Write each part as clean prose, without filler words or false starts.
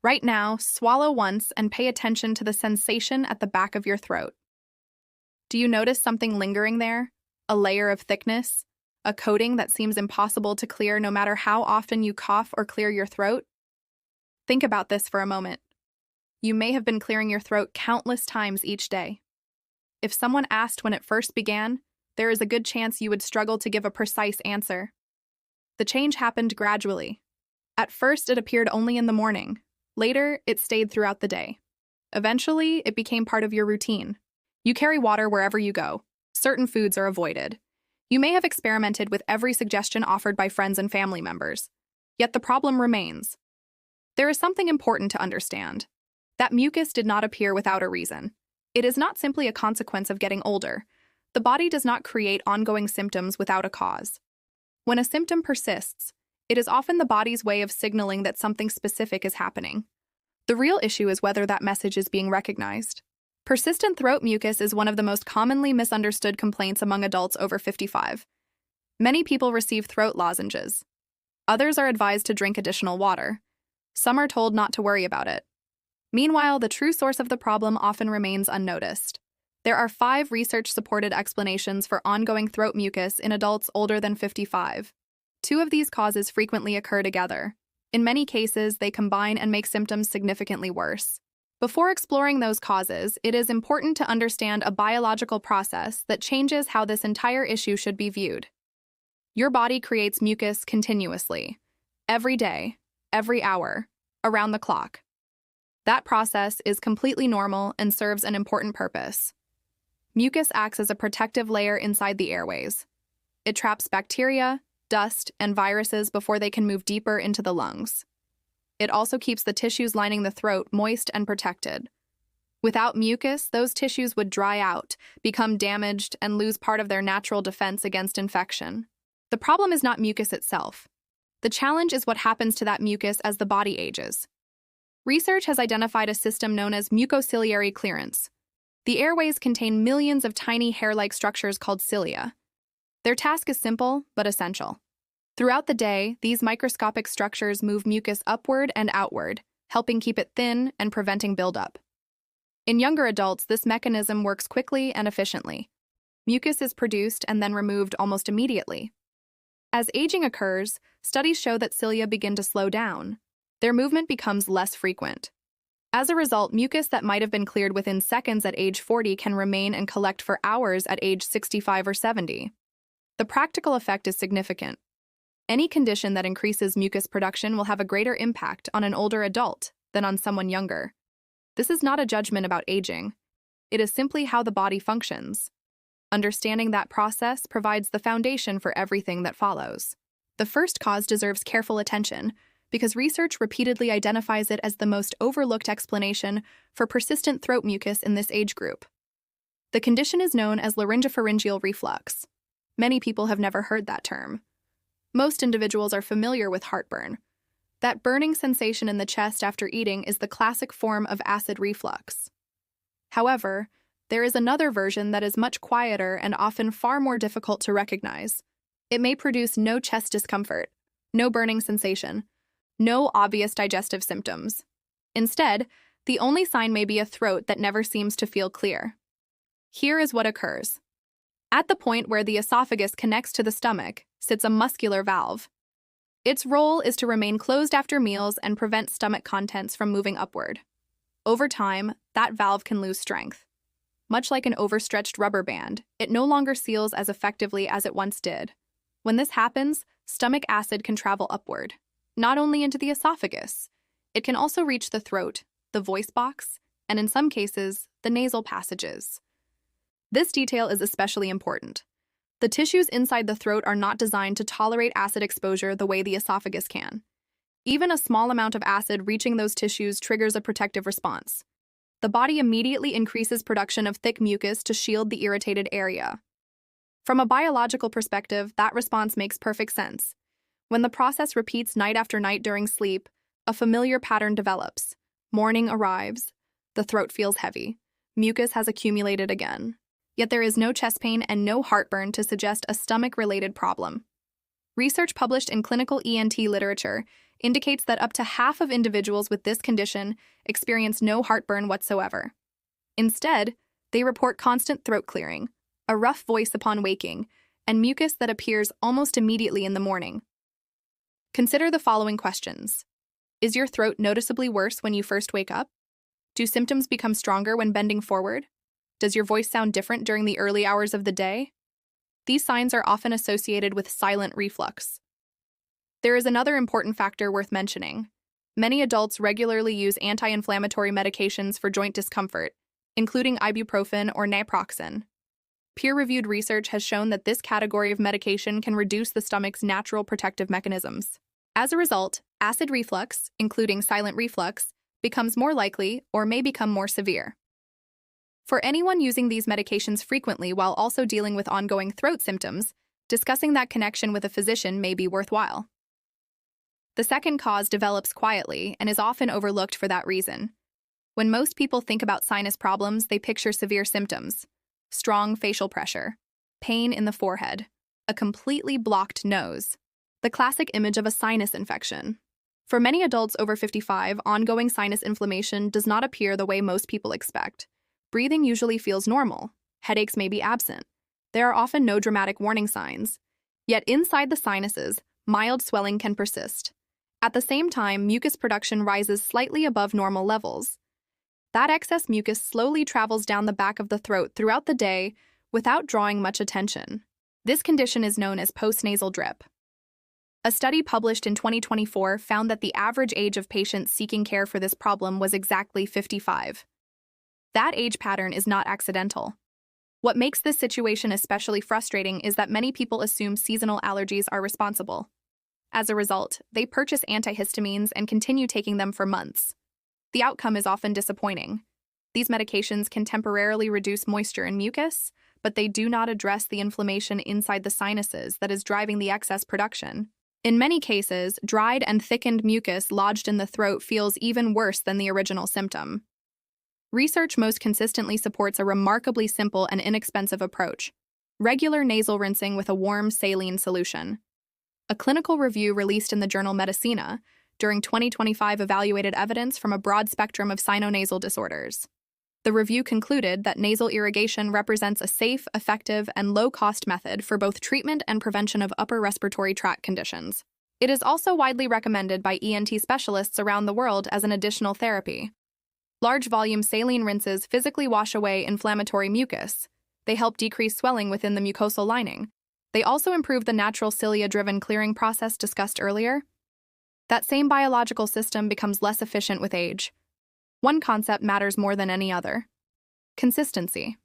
Right now, swallow once and pay attention to the sensation at the back of your throat. Do you notice something lingering there? A layer of thickness? A coating that seems impossible to clear no matter how often you cough or clear your throat? Think about this for a moment. You may have been clearing your throat countless times each day. If someone asked when it first began, there is a good chance you would struggle to give a precise answer. The change happened gradually. At first, it appeared only in the morning. Later, it stayed throughout the day. Eventually, it became part of your routine. You carry water wherever you go. Certain foods are avoided. You may have experimented with every suggestion offered by friends and family members. Yet the problem remains. There is something important to understand. That mucus did not appear without a reason. It is not simply a consequence of getting older. The body does not create ongoing symptoms without a cause. When a symptom persists, it is often the body's way of signaling that something specific is happening. The real issue is whether that message is being recognized. Persistent throat mucus is one of the most commonly misunderstood complaints among adults over 55. Many people receive throat lozenges. Others are advised to drink additional water. Some are told not to worry about it. Meanwhile, the true source of the problem often remains unnoticed. There are 5 research-supported explanations for ongoing throat mucus in adults older than 55. 2 of these causes frequently occur together. In many cases, they combine and make symptoms significantly worse. Before exploring those causes, it is important to understand a biological process that changes how this entire issue should be viewed. Your body creates mucus continuously, every day, every hour, around the clock. That process is completely normal and serves an important purpose. Mucus acts as a protective layer inside the airways. It traps bacteria, dust, and viruses before they can move deeper into the lungs. It also keeps the tissues lining the throat moist and protected. Without mucus, those tissues would dry out, become damaged, and lose part of their natural defense against infection. The problem is not mucus itself. The challenge is what happens to that mucus as the body ages. Research has identified a system known as mucociliary clearance. The airways contain millions of tiny hair-like structures called cilia. Their task is simple, but essential. Throughout the day, these microscopic structures move mucus upward and outward, helping keep it thin and preventing buildup. In younger adults, this mechanism works quickly and efficiently. Mucus is produced and then removed almost immediately. As aging occurs, studies show that cilia begin to slow down. Their movement becomes less frequent. As a result, mucus that might have been cleared within seconds at age 40 can remain and collect for hours at age 65 or 70. The practical effect is significant. Any condition that increases mucus production will have a greater impact on an older adult than on someone younger. This is not a judgment about aging. It is simply how the body functions. Understanding that process provides the foundation for everything that follows. The first cause deserves careful attention because research repeatedly identifies it as the most overlooked explanation for persistent throat mucus in this age group. The condition is known as laryngopharyngeal reflux. Many people have never heard that term. Most individuals are familiar with heartburn. That burning sensation in the chest after eating is the classic form of acid reflux. However, there is another version that is much quieter and often far more difficult to recognize. It may produce no chest discomfort, no burning sensation, no obvious digestive symptoms. Instead, the only sign may be a throat that never seems to feel clear. Here is what occurs. At the point where the esophagus connects to the stomach sits a muscular valve. Its role is to remain closed after meals and prevent stomach contents from moving upward. Over time, that valve can lose strength. Much like an overstretched rubber band, it no longer seals as effectively as it once did. When this happens, stomach acid can travel upward, not only into the esophagus. It can also reach the throat, the voice box, and in some cases, the nasal passages. This detail is especially important. The tissues inside the throat are not designed to tolerate acid exposure the way the esophagus can. Even a small amount of acid reaching those tissues triggers a protective response. The body immediately increases production of thick mucus to shield the irritated area. From a biological perspective, that response makes perfect sense. When the process repeats night after night during sleep, a familiar pattern develops. Morning arrives. The throat feels heavy. Mucus has accumulated again. Yet there is no chest pain and no heartburn to suggest a stomach-related problem. Research published in clinical ENT literature indicates that up to half of individuals with this condition experience no heartburn whatsoever. Instead, they report constant throat clearing, a rough voice upon waking, and mucus that appears almost immediately in the morning. Consider the following questions. Is your throat noticeably worse when you first wake up? Do symptoms become stronger when bending forward? Does your voice sound different during the early hours of the day? These signs are often associated with silent reflux. There is another important factor worth mentioning. Many adults regularly use anti-inflammatory medications for joint discomfort, including ibuprofen or naproxen. Peer-reviewed research has shown that this category of medication can reduce the stomach's natural protective mechanisms. As a result, acid reflux, including silent reflux, becomes more likely or may become more severe. For anyone using these medications frequently while also dealing with ongoing throat symptoms, discussing that connection with a physician may be worthwhile. The second cause develops quietly and is often overlooked for that reason. When most people think about sinus problems, they picture severe symptoms: strong facial pressure, pain in the forehead, a completely blocked nose, the classic image of a sinus infection. For many adults over 55, ongoing sinus inflammation does not appear the way most people expect. Breathing usually feels normal. Headaches may be absent. There are often no dramatic warning signs. Yet inside the sinuses, mild swelling can persist. At the same time, mucus production rises slightly above normal levels. That excess mucus slowly travels down the back of the throat throughout the day without drawing much attention. This condition is known as postnasal drip. A study published in 2024 found that the average age of patients seeking care for this problem was exactly 55. That age pattern is not accidental. What makes this situation especially frustrating is that many people assume seasonal allergies are responsible. As a result, they purchase antihistamines and continue taking them for months. The outcome is often disappointing. These medications can temporarily reduce moisture and mucus, but they do not address the inflammation inside the sinuses that is driving the excess production. In many cases, dried and thickened mucus lodged in the throat feels even worse than the original symptom. Research most consistently supports a remarkably simple and inexpensive approach: regular nasal rinsing with a warm saline solution. A clinical review released in the journal Medicina during 2025 evaluated evidence from a broad spectrum of sinonasal disorders. The review concluded that nasal irrigation represents a safe, effective, and low-cost method for both treatment and prevention of upper respiratory tract conditions. It is also widely recommended by ENT specialists around the world as an additional therapy. Large-volume saline rinses physically wash away inflammatory mucus. They help decrease swelling within the mucosal lining. They also improve the natural cilia-driven clearing process discussed earlier. That same biological system becomes less efficient with age. One concept matters more than any other: consistency.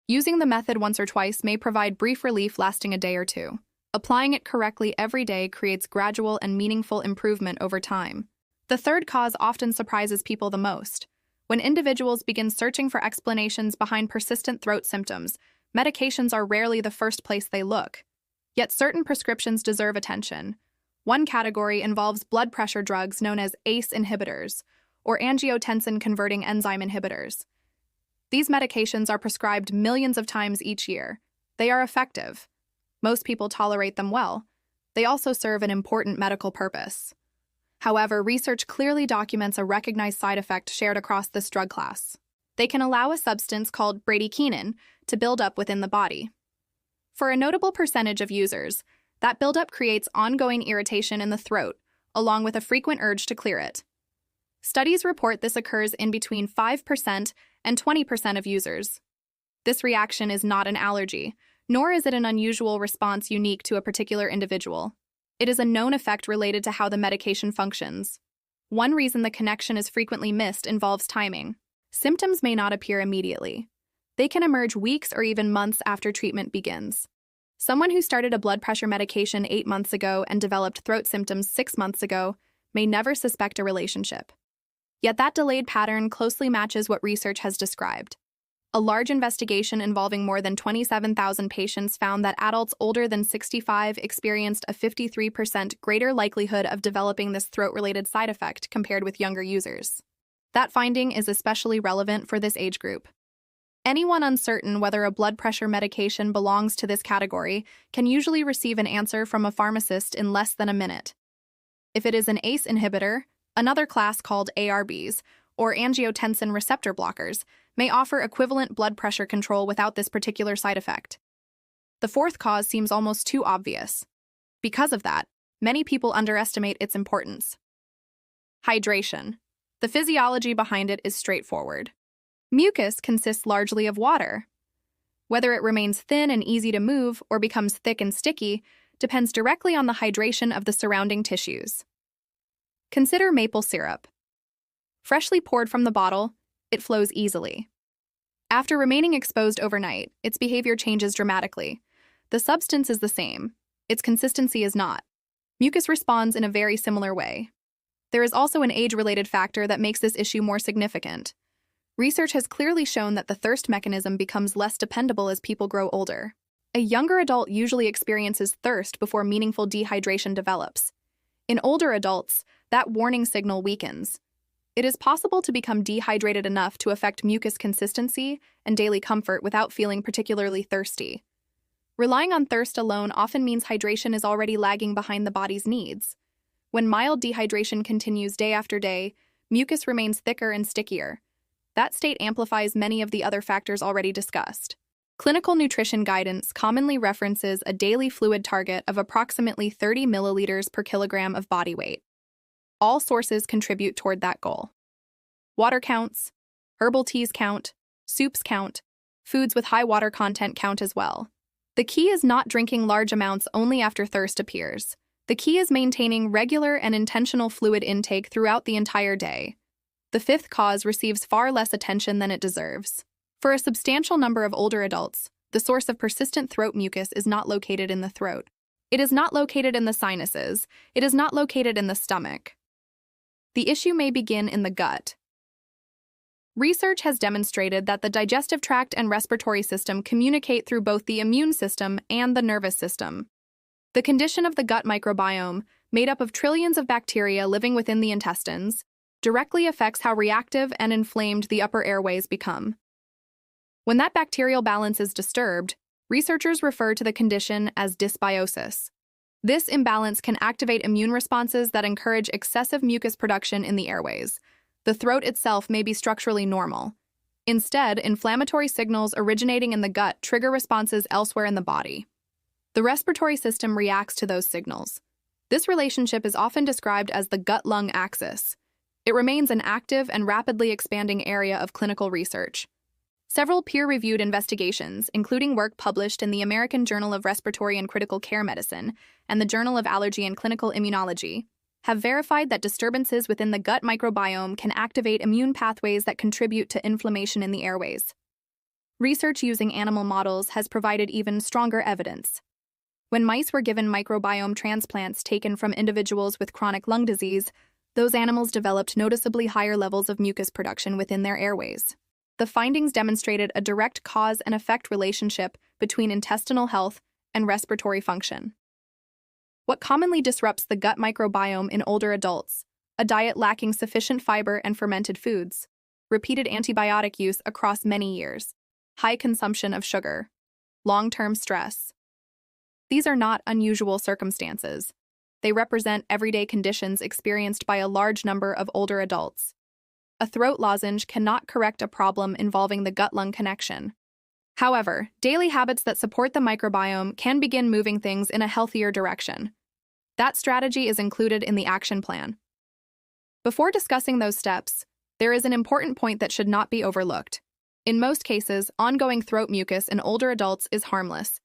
Using the method once or twice may provide brief relief lasting a day or two. Applying it correctly every day creates gradual and meaningful improvement over time. The third cause often surprises people the most. When individuals begin searching for explanations behind persistent throat symptoms, medications are rarely the first place they look. Yet certain prescriptions deserve attention. One category involves blood pressure drugs known as ACE inhibitors, or angiotensin-converting enzyme inhibitors. These medications are prescribed millions of times each year. They are effective. Most people tolerate them well. They also serve an important medical purpose. However, research clearly documents a recognized side effect shared across this drug class. They can allow a substance called bradykinin to build up within the body. For a notable percentage of users, that buildup creates ongoing irritation in the throat, along with a frequent urge to clear it. Studies report this occurs in between 5% and 20% of users. This reaction is not an allergy, nor is it an unusual response unique to a particular individual. It is a known effect related to how the medication functions. One reason the connection is frequently missed involves timing. Symptoms may not appear immediately. They can emerge weeks or even months after treatment begins. Someone who started a blood pressure medication 8 months ago and developed throat symptoms 6 months ago may never suspect a relationship. Yet that delayed pattern closely matches what research has described. A large investigation involving more than 27,000 patients found that adults older than 65 experienced a 53% greater likelihood of developing this throat-related side effect compared with younger users. That finding is especially relevant for this age group. Anyone uncertain whether a blood pressure medication belongs to this category can usually receive an answer from a pharmacist in less than a minute. If it is an ACE inhibitor, another class called ARBs, or angiotensin receptor blockers, may offer equivalent blood pressure control without this particular side effect. The fourth cause seems almost too obvious. Because of that, many people underestimate its importance. Hydration. The physiology behind it is straightforward. Mucus consists largely of water. Whether it remains thin and easy to move or becomes thick and sticky depends directly on the hydration of the surrounding tissues. Consider maple syrup. Freshly poured from the bottle, it flows easily. After remaining exposed overnight, its behavior changes dramatically. The substance is the same. Its consistency is not. Mucus responds in a very similar way. There is also an age-related factor that makes this issue more significant. Research has clearly shown that the thirst mechanism becomes less dependable as people grow older. A younger adult usually experiences thirst before meaningful dehydration develops. In older adults, that warning signal weakens. It is possible to become dehydrated enough to affect mucus consistency and daily comfort without feeling particularly thirsty. Relying on thirst alone often means hydration is already lagging behind the body's needs. When mild dehydration continues day after day, mucus remains thicker and stickier. That state amplifies many of the other factors already discussed. Clinical nutrition guidance commonly references a daily fluid target of approximately 30 milliliters per kilogram of body weight. All sources contribute toward that goal. Water counts, herbal teas count, soups count, foods with high water content count as well. The key is not drinking large amounts only after thirst appears. The key is maintaining regular and intentional fluid intake throughout the entire day. The fifth cause receives far less attention than it deserves. For a substantial number of older adults, the source of persistent throat mucus is not located in the throat. It is not located in the sinuses. It is not located in the stomach. The issue may begin in the gut. Research has demonstrated that the digestive tract and respiratory system communicate through both the immune system and the nervous system. The condition of the gut microbiome, made up of trillions of bacteria living within the intestines, directly affects how reactive and inflamed the upper airways become. When that bacterial balance is disturbed, researchers refer to the condition as dysbiosis. This imbalance can activate immune responses that encourage excessive mucus production in the airways. The throat itself may be structurally normal. Instead, inflammatory signals originating in the gut trigger responses elsewhere in the body. The respiratory system reacts to those signals. This relationship is often described as the gut-lung axis. It remains an active and rapidly expanding area of clinical research. Several peer-reviewed investigations, including work published in the American Journal of Respiratory and Critical Care Medicine and the Journal of Allergy and Clinical Immunology, have verified that disturbances within the gut microbiome can activate immune pathways that contribute to inflammation in the airways. Research using animal models has provided even stronger evidence. When mice were given microbiome transplants taken from individuals with chronic lung disease, those animals developed noticeably higher levels of mucus production within their airways. The findings demonstrated a direct cause and effect relationship between intestinal health and respiratory function. What commonly disrupts the gut microbiome in older adults? A diet lacking sufficient fiber and fermented foods, repeated antibiotic use across many years, high consumption of sugar, long-term stress. These are not unusual circumstances. They represent everyday conditions experienced by a large number of older adults. A throat lozenge cannot correct a problem involving the gut-lung connection. However, daily habits that support the microbiome can begin moving things in a healthier direction. That strategy is included in the action plan. Before discussing those steps, there is an important point that should not be overlooked. In most cases, ongoing throat mucus in older adults is harmless.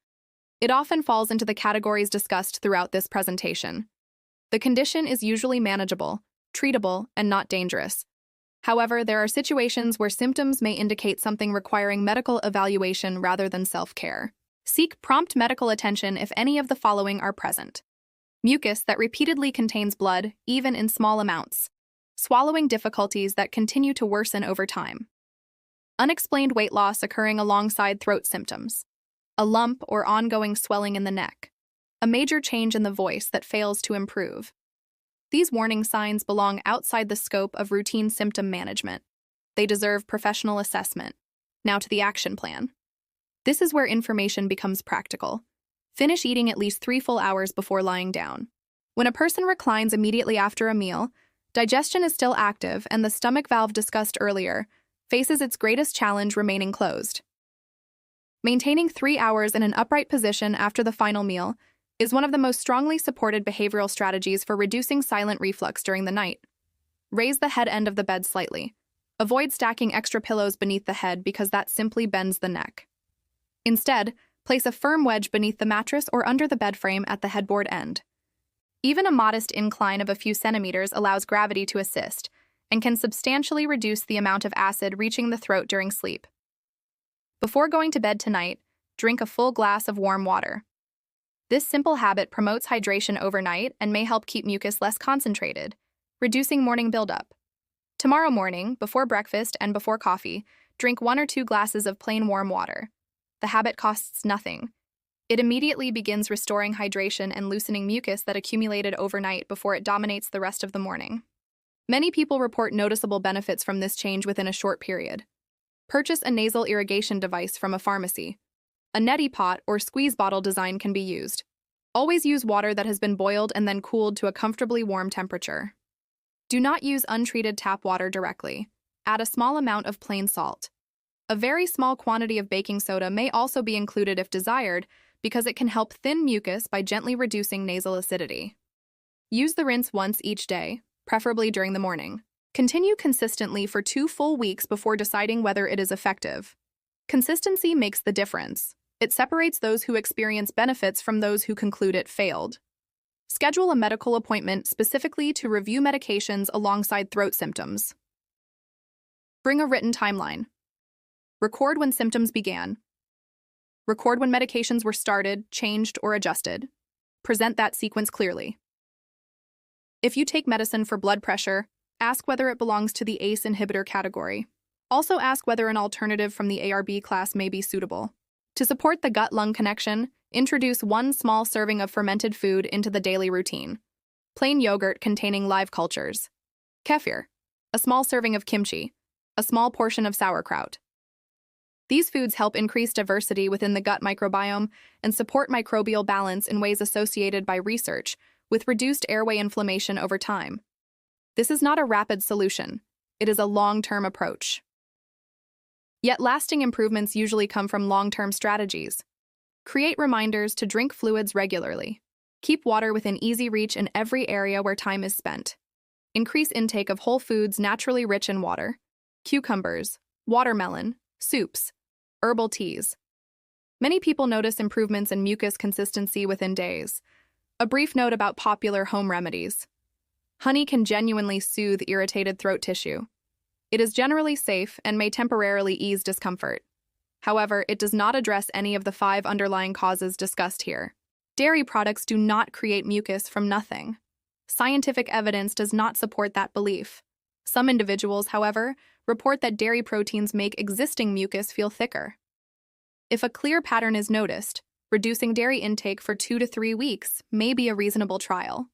It often falls into the categories discussed throughout this presentation. The condition is usually manageable, treatable, and not dangerous. However, there are situations where symptoms may indicate something requiring medical evaluation rather than self-care. Seek prompt medical attention if any of the following are present. Mucus that repeatedly contains blood, even in small amounts. Swallowing difficulties that continue to worsen over time. Unexplained weight loss occurring alongside throat symptoms. A lump or ongoing swelling in the neck. A major change in the voice that fails to improve. These warning signs belong outside the scope of routine symptom management. They deserve professional assessment. Now to the action plan. This is where information becomes practical. Finish eating at least 3 full hours before lying down. When a person reclines immediately after a meal, digestion is still active and the stomach valve discussed earlier faces its greatest challenge remaining closed. Maintaining 3 hours in an upright position after the final meal is one of the most strongly supported behavioral strategies for reducing silent reflux during the night. Raise the head end of the bed slightly. Avoid stacking extra pillows beneath the head because that simply bends the neck. Instead, place a firm wedge beneath the mattress or under the bed frame at the headboard end. Even a modest incline of a few centimeters allows gravity to assist and can substantially reduce the amount of acid reaching the throat during sleep. Before going to bed tonight, drink a full glass of warm water. This simple habit promotes hydration overnight and may help keep mucus less concentrated, reducing morning buildup. Tomorrow morning, before breakfast and before coffee, drink 1 or 2 glasses of plain warm water. The habit costs nothing. It immediately begins restoring hydration and loosening mucus that accumulated overnight before it dominates the rest of the morning. Many people report noticeable benefits from this change within a short period. Purchase a nasal irrigation device from a pharmacy. A neti pot or squeeze bottle design can be used. Always use water that has been boiled and then cooled to a comfortably warm temperature. Do not use untreated tap water directly. Add a small amount of plain salt. A very small quantity of baking soda may also be included if desired because it can help thin mucus by gently reducing nasal acidity. Use the rinse once each day, preferably during the morning. Continue consistently for 2 full weeks before deciding whether it is effective. Consistency makes the difference. It separates those who experience benefits from those who conclude it failed. Schedule a medical appointment specifically to review medications alongside throat symptoms. Bring a written timeline. Record when symptoms began. Record when medications were started, changed, or adjusted. Present that sequence clearly. If you take medicine for blood pressure, ask whether it belongs to the ACE inhibitor category. Also ask whether an alternative from the ARB class may be suitable. To support the gut-lung connection, introduce 1 small serving of fermented food into the daily routine. Plain yogurt containing live cultures. Kefir. A small serving of kimchi. A small portion of sauerkraut. These foods help increase diversity within the gut microbiome and support microbial balance in ways associated by research with reduced airway inflammation over time. This is not a rapid solution. It is a long-term approach. Yet lasting improvements usually come from long-term strategies. Create reminders to drink fluids regularly. Keep water within easy reach in every area where time is spent. Increase intake of whole foods naturally rich in water. Cucumbers, watermelon, soups, herbal teas. Many people notice improvements in mucus consistency within days. A brief note about popular home remedies. Honey can genuinely soothe irritated throat tissue. It is generally safe and may temporarily ease discomfort. However, it does not address any of the 5 underlying causes discussed here. Dairy products do not create mucus from nothing. Scientific evidence does not support that belief. Some individuals, however, report that dairy proteins make existing mucus feel thicker. If a clear pattern is noticed, reducing dairy intake for 2 to 3 weeks may be a reasonable trial.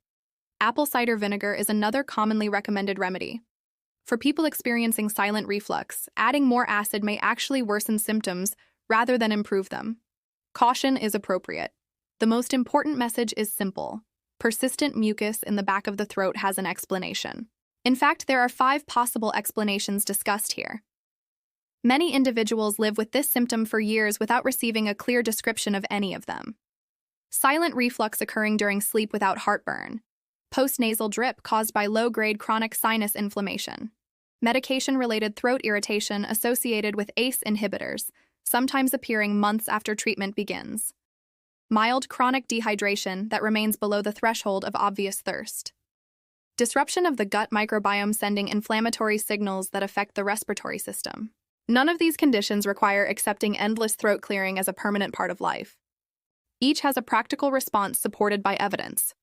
Apple cider vinegar is another commonly recommended remedy. For people experiencing silent reflux, adding more acid may actually worsen symptoms rather than improve them. Caution is appropriate. The most important message is simple. Persistent mucus in the back of the throat has an explanation. In fact, there are 5 possible explanations discussed here. Many individuals live with this symptom for years without receiving a clear description of any of them. Silent reflux occurring during sleep without heartburn. Postnasal drip caused by low-grade chronic sinus inflammation. Medication-related throat irritation associated with ACE inhibitors, sometimes appearing months after treatment begins. Mild chronic dehydration that remains below the threshold of obvious thirst. Disruption of the gut microbiome sending inflammatory signals that affect the respiratory system. None of these conditions require accepting endless throat clearing as a permanent part of life. Each has a practical response supported by evidence.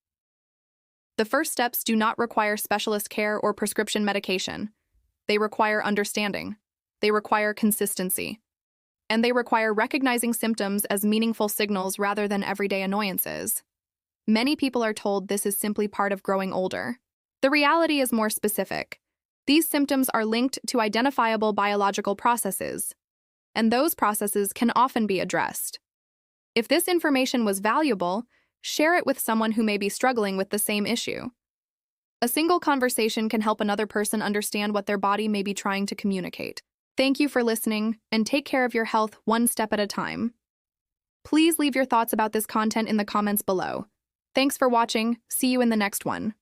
The first steps do not require specialist care or prescription medication. They require understanding. They require consistency. And they require recognizing symptoms as meaningful signals rather than everyday annoyances. Many people are told this is simply part of growing older. The reality is more specific. These symptoms are linked to identifiable biological processes, and those processes can often be addressed. If this information was valuable, Share it with someone who may be struggling with the same issue. A single conversation can help another person understand what their body may be trying to communicate. Thank you for listening, and take care of your health one step at a time. Please leave your thoughts about this content in the comments below. Thanks for watching. See you in the next one.